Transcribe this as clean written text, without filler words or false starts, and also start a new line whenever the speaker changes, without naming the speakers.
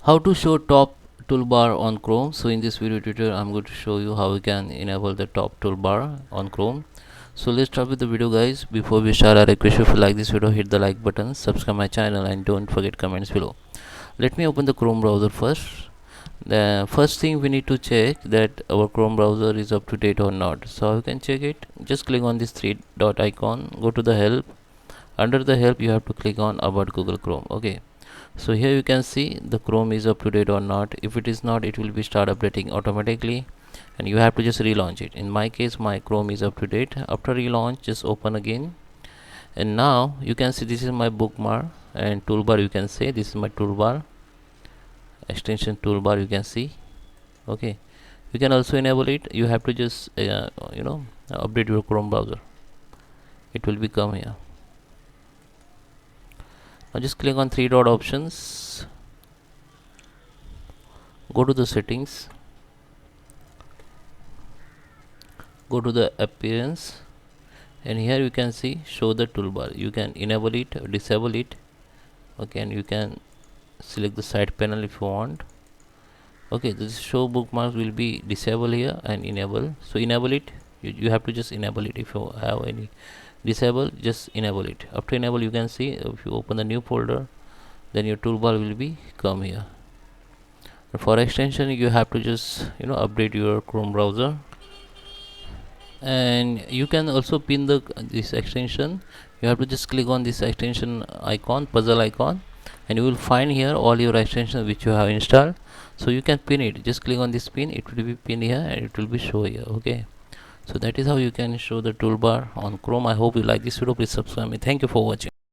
How to show top toolbar on Chrome. So in this video tutorial I'm going to show you how we can enable the top toolbar on Chrome. So let's start with the video, guys. Before we start, I request you, if you like this video, hit the like button, subscribe my channel, and don't forget comments below. Let me open the Chrome browser first. The first thing we need to check that our Chrome browser is up to date or not. So how you can check it? Just click on this three dot icon, go to the help. Under the help you have to click on about Google Chrome. Okay, so here you can see the Chrome is up to date or not. If it is not, it will be start updating automatically and you have to just relaunch it. In my case, my Chrome is up to date. After relaunch, just open again, and now you can see this is my bookmark and toolbar. You can say this is my toolbar, extension toolbar, you can see. Okay, you can also enable it. You have to just update your Chrome browser. It will become here. Now just click on three dot options, go to the settings, go to the appearance, and here you can see show the toolbar. You can enable it or disable it. Okay, and you can select the side panel if you want. Okay, this show bookmarks will be disabled here and enable. So enable it, you have to just enable it. If you have any disable, just enable it. After enable, you can see if you open the new folder, then your toolbar will be come here. For extension, you have to just update your Chrome browser, and you can also pin this extension. You have to just click on this extension icon, puzzle icon, and you will find here all your extensions which you have installed. So you can pin it. Just click on this pin, it will be pinned here and it will be show here. Okay, so that is how you can show the toolbar on Chrome. I hope you like this video. Please subscribe me. Thank you for watching.